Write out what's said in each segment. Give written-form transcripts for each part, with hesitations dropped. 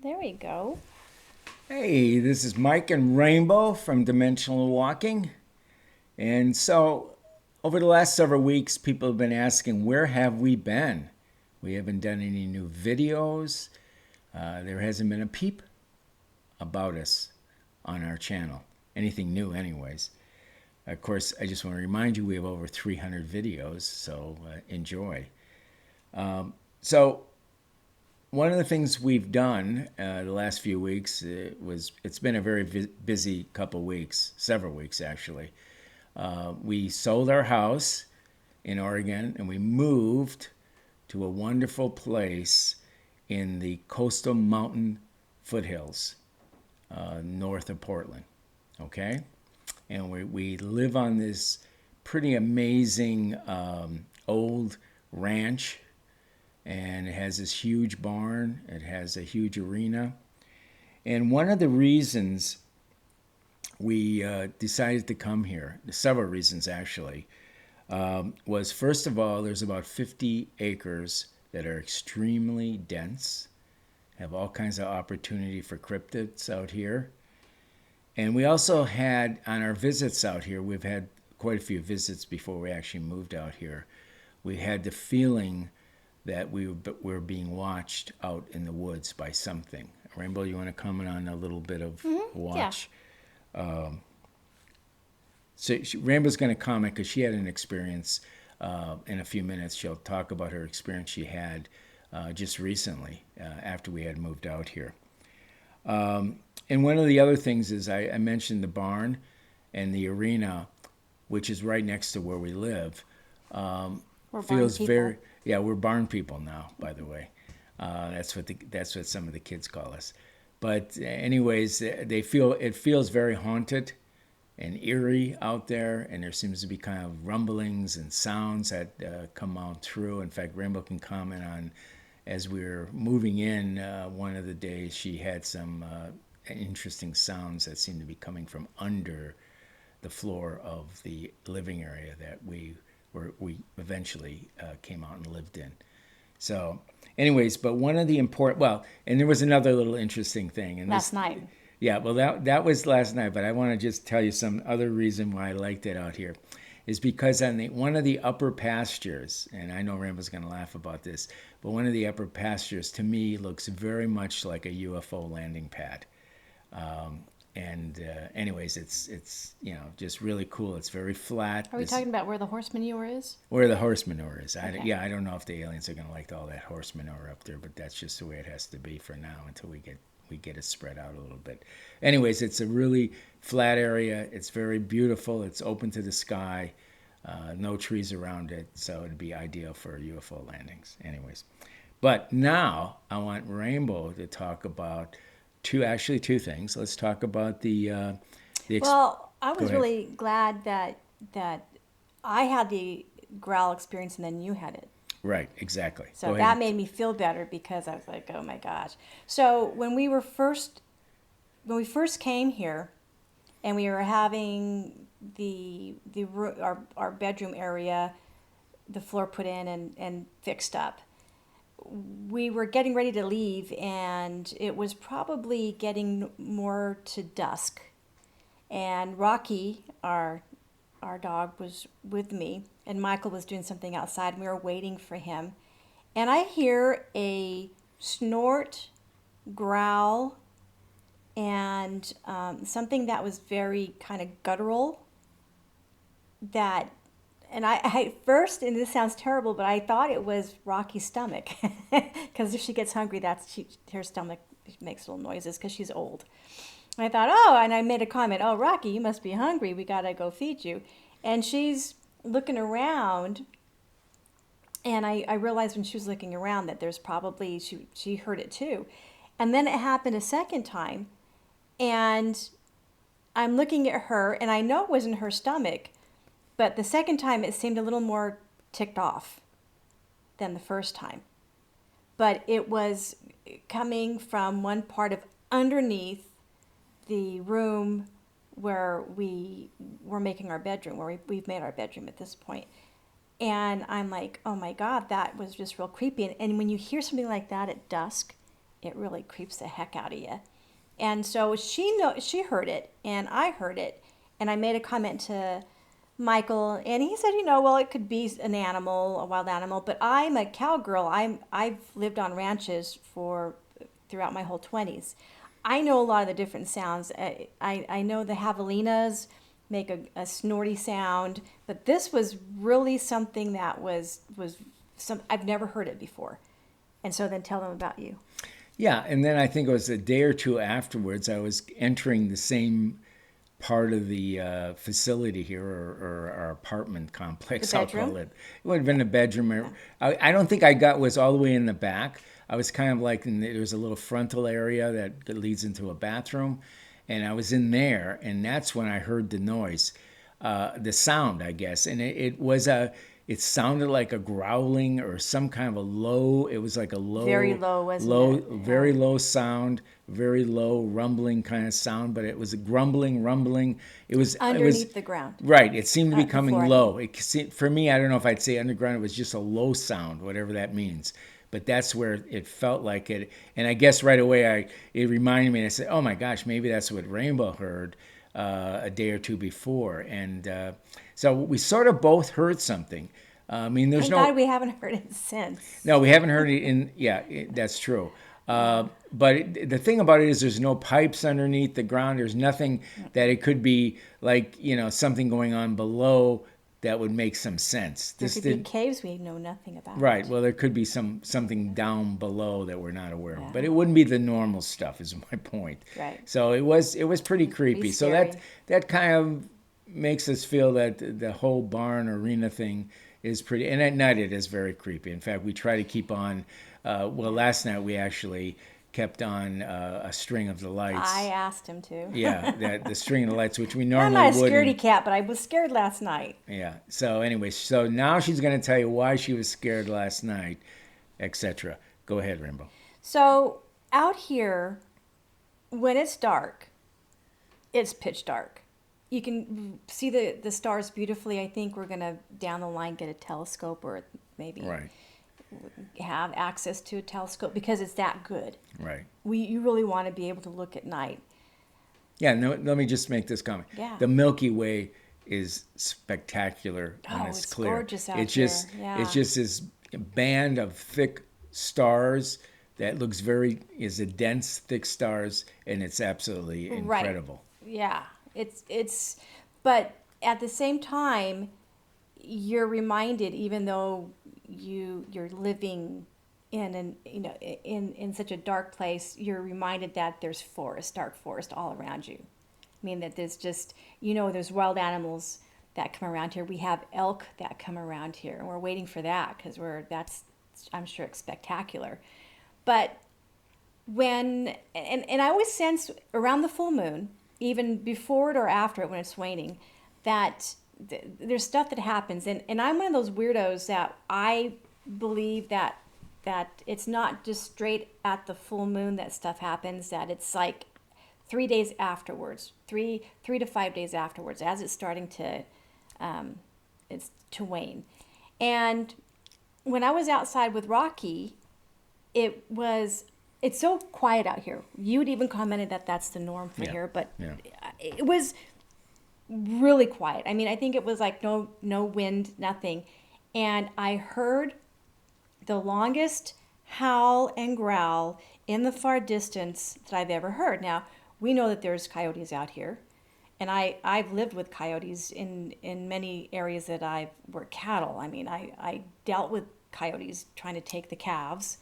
There we go. Hey, this is Mike and Rainbow from Dimensional Walking. And so, over the last several weeks, people have been asking, where have we been? We haven't done any new videos. There hasn't been a peep about us on our channel. Anything new, anyways. Of course, I just want to remind you we have over 300 videos, so enjoy. So, one of the things we've done the last few weeks it's been a very busy couple weeks, several weeks actually. We sold our house in Oregon and we moved to a wonderful place in the coastal mountain foothills north of Portland. Okay, and we live on this pretty amazing old ranch, and it has this huge barn. It has a huge arena. And one of the reasons we decided to come here, several reasons actually, was first of all, there's about 50 acres that are extremely dense, have all kinds of opportunity for cryptids out here. And we also had, on our visits out here, we've had quite a few visits before we actually moved out here. We had the feeling that we were being watched out in the woods by something. Rainbow, you want to comment on a little bit of watch? Yeah. Rainbow's going to comment because she had an experience in a few minutes. She'll talk about her experience she had just recently after we had moved out here. And one of the other things is I mentioned the barn and the arena, which is right next to where we live. We're Feels barn very, people. yeah, we're barn people now, by the way. That's what some of the kids call us. But anyways, it feels very haunted and eerie out there, and there seems to be kind of rumblings and sounds that come out through. In fact, Rainbow can comment on, as we were moving in one of the days, she had some interesting sounds that seemed to be coming from under the floor of the living area that we eventually came out and lived in. So, anyways, but one of the and there was another little interesting thing. And Last night. yeah, well, that was last night, but I want to just tell you some other reason why I liked it out here is because on one of the upper pastures, and I know Rainbow's going to laugh about this, but one of the upper pastures to me looks very much like a UFO landing pad. Anyways, it's just really cool. It's very flat. Are we talking about where the horse manure is? Where the horse manure is. Okay. I don't know if the aliens are going to like all that horse manure up there, but that's just the way it has to be for now until we get it spread out a little bit. Anyways, it's a really flat area. It's very beautiful. It's open to the sky. No trees around it, so it'd be ideal for UFO landings. Anyways, but now I want Rainbow to talk about two things. Let's talk about Well, I Go was ahead. really glad that I had the growl experience and then you had it. Right, exactly. So Go that ahead. made me feel better because I was like, oh my gosh. So when we first came here and we were having our bedroom area, the floor put in and fixed up, we were getting ready to leave and it was probably getting more to dusk. And Rocky, our dog, was with me, and Michael was doing something outside, and we were waiting for him. And I hear a snort, growl, and something that was very kind of guttural. That, and I first, and this sounds terrible, but I thought it was Rocky's stomach, because if she gets hungry, her stomach makes little noises because she's old. I thought, oh, and I made a comment, oh, Rocky, you must be hungry. We got to go feed you. And she's looking around, and I realized when she was looking around that there's probably, she heard it too. And then it happened a second time, and I'm looking at her, and I know it wasn't her stomach, but the second time it seemed a little more ticked off than the first time. But it was coming from one part of underneath the room where we were making our bedroom, where we've made our bedroom at this point. And I'm like, oh my God, that was just real creepy. And when you hear something like that at dusk it really creeps the heck out of you. And so she heard it, and I heard it, and I made a comment to Michael, and he said, well, it could be an animal, a wild animal, but I'm a cowgirl. I've lived on ranches throughout my whole 20s. I know a lot of the different sounds. I know the javelinas make a snorty sound, but this was really something that was I've never heard it before. And so then tell them about you. Yeah, and then I think it was a day or two afterwards, I was entering the same part of the facility here, or our apartment complex, The I'll bedroom? call it. It would have been a bedroom. I don't think I was all the way in the back. I was kind of like, there's a little frontal area that leads into a bathroom, and I was in there, and that's when I heard the noise, the sound, I guess, and it sounded like a growling or some kind of a low. It was like a low, Very low, wasn't it? very low sound, very low rumbling kind of sound. But it was a rumbling. It was Underneath the ground. Right. It seemed to be The coming floor, I low. For me, I don't know if I'd say underground. It was just a low sound, whatever that means. But that's where it felt like it. And I guess right away, it reminded me. And I said, "Oh my gosh, maybe that's what Rainbow heard a day or two before." And so we sort of both heard something. I mean, there's Thank no. God we haven't heard it since. No, we haven't heard it in. Yeah, that's true. The thing about it is, there's no pipes underneath the ground. There's nothing that it could be like, something going on below that would make some sense. There could be caves we know nothing about. Right. Well, there could be something down below that we're not aware of, but it wouldn't be the normal stuff. Is my point. Right. So it was pretty creepy. Pretty So scary. that kind of makes us feel that the whole barn arena thing is pretty. And at night it is very creepy. In fact, we try to keep on. Last night we actually kept on a string of the lights. I asked him to. Yeah, the string of the lights, which we I'm normally not a wouldn't. scaredy cat, but I was scared last night. Yeah. So anyway, now she's going to tell you why she was scared last night, etc. Go ahead, Rainbow. So out here, when it's dark, it's pitch dark. You can see the stars beautifully. I think we're going to, down the line, get a telescope, or maybe Right. have access to a telescope, because it's that good. Right. You really want to be able to look at night. Yeah. No, let me just make this comment. Yeah. The Milky Way is spectacular when Oh, it's it's clear. gorgeous out it's just here. Yeah. it's just this band of thick stars that looks is a dense, thick stars, and it's absolutely incredible. Yeah, it's but at the same time, you're reminded, even though you're living in such a dark place, you're reminded that there's dark forest all around you. I mean, that there's just, there's wild animals that come around here. We have elk that come around here, and we're waiting for that, because I'm sure it's spectacular. But and I always sense around the full moon, even before it or after it when it's waning, that there's stuff that happens. And I'm one of those weirdos that I believe that it's not just straight at the full moon that stuff happens, that it's like 3 days afterwards, 3 to 5 days afterwards, as it's starting to wane. And when I was outside with Rocky, it's so quiet out here. You had even commented that that's the norm for here, but it was really quiet. I mean, I think it was like no wind, nothing. And I heard the longest howl and growl in the far distance that I've ever heard. Now, we know that there's coyotes out here, and I've lived with coyotes in many areas that I've worked cattle. I mean, I dealt with coyotes trying to take the calves.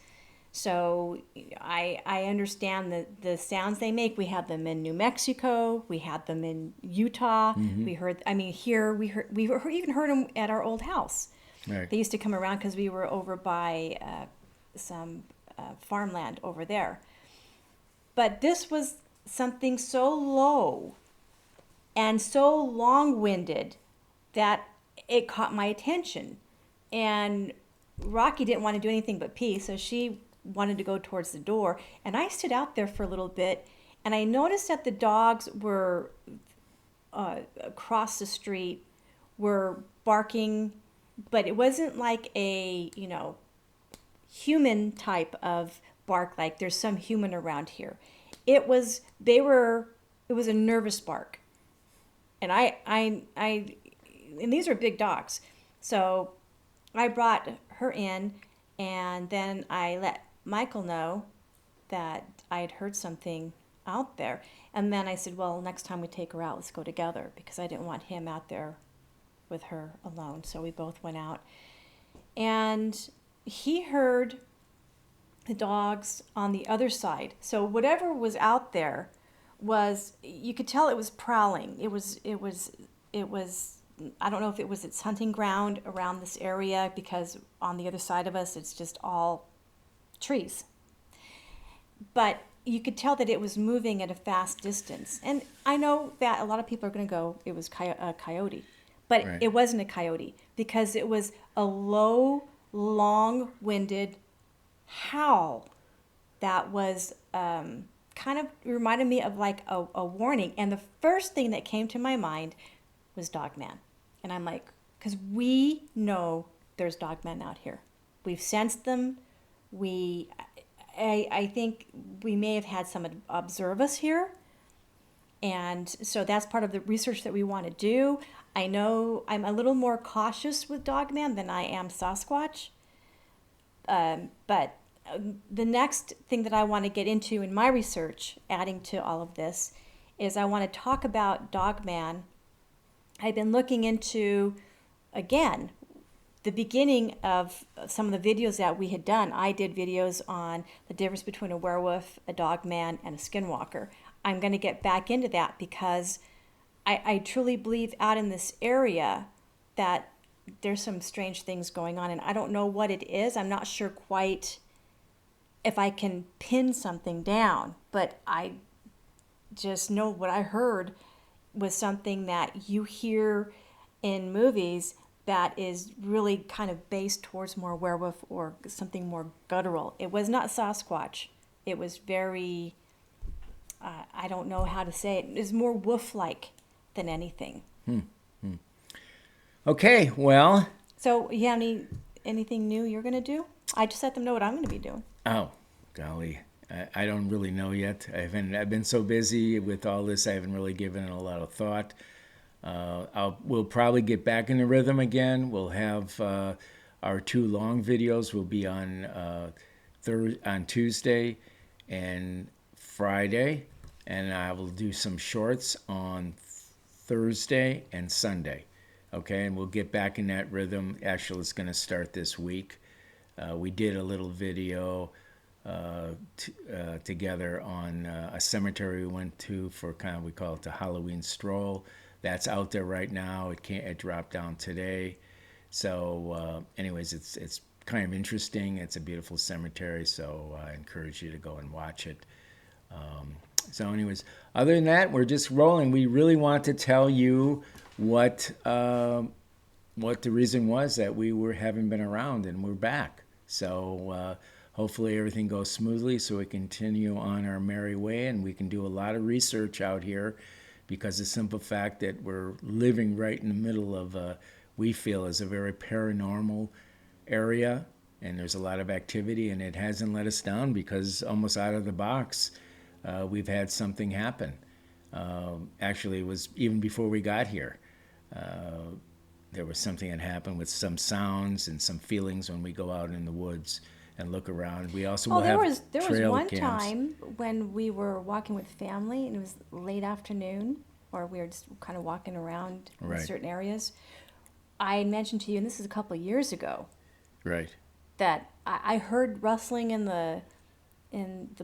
So I understand the sounds they make. We had them in New Mexico. We had them in Utah. Mm-hmm. Here we even heard them at our old house. Right. They used to come around because we were over by some farmland over there. But this was something so low and so long-winded that it caught my attention. And Rocky didn't want to do anything but pee, so she wanted to go towards the door. And I stood out there for a little bit, and I noticed that the dogs were across the street, were barking, but it wasn't like a, human type of bark like there's some human around here. It was a nervous bark. And and these are big dogs. So I brought her in, and then I let Michael know that I had heard something out there. And then I said, well, next time we take her out, let's go together, because I didn't want him out there with her alone. So we both went out. And he heard the dogs on the other side. So whatever was out there you could tell it was prowling. It was, I don't know if it was its hunting ground around this area, because on the other side of us, it's just all trees. But you could tell that it was moving at a fast distance. And I know that a lot of people are going to go, it was a coyote. But Right. it wasn't a coyote, because it was a low, long-winded howl that was kind of reminded me of like a warning. And the first thing that came to my mind was Dogman. And I'm like, because we know there's Dogmen out here. We've sensed them. I think we may have had some observe us here. And so that's part of the research that we want to do. I know I'm a little more cautious with Dogman than I am Sasquatch. But the next thing that I want to get into in my research, adding to all of this, is I want to talk about Dogman. I've been looking into, again, the beginning of some of the videos that we had done. I did videos on the difference between a werewolf, a Dogman, and a skinwalker. I'm going to get back into that, because I truly believe out in this area that there's some strange things going on, and I don't know what it is. I'm not sure quite if I can pin something down, but I just know what I heard was something that you hear in movies that is really kind of based towards more werewolf or something more guttural. It was not Sasquatch. It was very, I don't know how to say it. It was more wolf-like than anything. Okay, well. So you have anything new you're going to do? I just let them know what I'm going to be doing. Oh, golly. I don't really know yet. I've been so busy with all this, I haven't really given it a lot of thought. We'll probably get back in the rhythm again. We'll have our 2 long videos will be on Tuesday and Friday, and I will do some shorts on Thursday and Sunday. Okay, and we'll get back in that rhythm. Actually, it's going to start this week. We did a little video together on a cemetery we went to for we call it the Halloween stroll. That's out there right now. It dropped down today. So anyways, it's kind of interesting. It's a beautiful cemetery, so I encourage you to go and watch it. So anyways, other than that, we're just rolling. We really want to tell you what the reason was that we haven't been around, and we're back. So hopefully everything goes smoothly, so we continue on our merry way, and we can do a lot of research out here, because the simple fact that we're living right in the middle of we feel is a very paranormal area, and there's a lot of activity, and it hasn't let us down, because almost out of the box we've had something happen. Actually, it was even before we got here. There was something that happened with some sounds and some feelings when we go out in the woods and look around. We also will have there was trail one cams. time when we were walking with family, and it was late afternoon, or we were just kind of walking around Right. in certain areas. I mentioned to you, and this is a couple of years ago, Right. that I heard rustling in the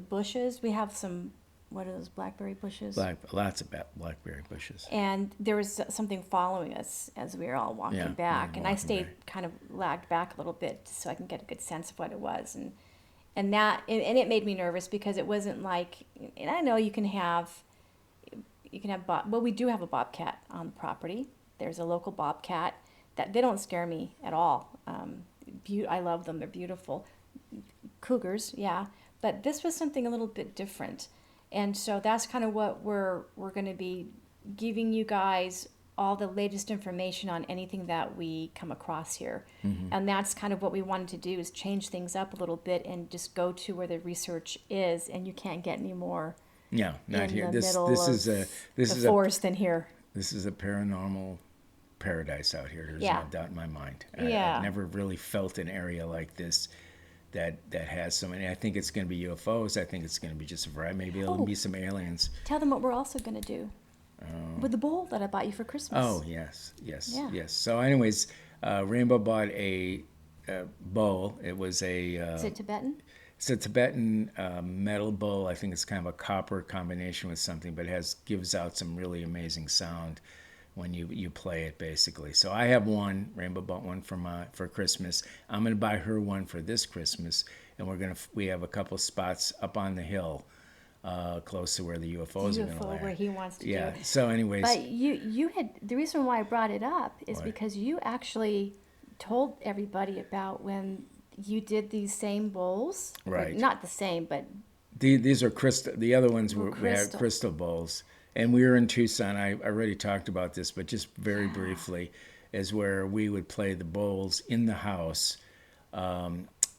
bushes. We have some, what are those, blackberry bushes? Lots of blackberry bushes. And there was something following us as we were all walking Yeah, back. we were And I walking stayed back. kind of lagged back a little bit so I can get a good sense of what it was. And it made me nervous, because it wasn't like, and I know you can have well, we do have a bobcat on the property. There's a local bobcat that they don't scare me at all. I love them. They're beautiful. Cougars, yeah. But this was something a little bit different. And so that's kind of what we're going to be giving you guys all the latest information on anything that we come across here. And that's kind of what we wanted to do, is change things up a little bit and just go to where the research is, and you can't get any more No, not in here. the This middle this of is a the forest than here. this is a paranormal paradise out here. There's Yeah. no doubt in my mind. Yeah. I've never really felt an area like this that has so many. I think it's going to be UFOs. I think it's going to be just a variety. Maybe it'll Oh. be some aliens. Tell them what we're also going to do with the bowl that I bought you for Christmas. Oh, yes, yes, Yeah. yes. So anyways, Rainbow bought a bowl. It was Is it Tibetan? it's a Tibetan metal bowl. I think it's kind of a copper combination with something, but it gives out some really amazing sound when you play it, basically. So I have one. Rainbow bought one for Christmas. I'm gonna buy her one for this Christmas, and we have a couple spots up on the hill, close to where the UFOs are gonna UFO land. where he wants to Yeah. do it. So anyways, But you had, the reason why I brought it up is Why? because you actually told everybody about when you did these same bowls. Or Right. not the same, but these are crystal. The other ones we had crystal. crystal bowls, and we were in Tucson. I already talked about this, but just very briefly, is where we would play the bowls in the house,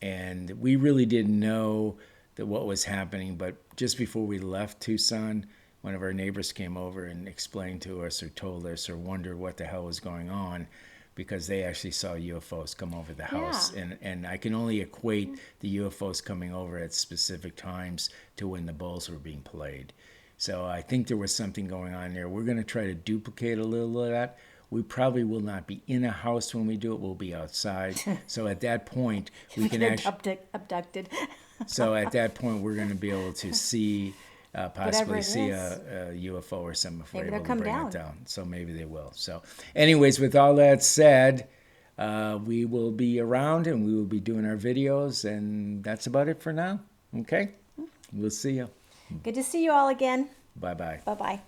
and we really didn't know that what was happening. But just before we left Tucson, one of our neighbors came over and explained to us, or told us, or wondered what the hell was going on, because they actually saw UFOs come over the house. Yeah. And I can only equate the UFOs coming over at specific times to when the bowls were being played. So I think there was something going on there. We're going to try to duplicate a little of that. We probably will not be in a house when we do it. We'll be outside. So at that point, we can get actually. abducted. So at that point, we're going to be able to see, possibly it see is. a UFO or something if we're Maybe able they'll to come bring down. it down. So maybe they will. So anyways, with all that said, we will be around and we will be doing our videos. And that's about it for now. Okay? We'll see you. Good to see you all again. Bye-bye. Bye-bye.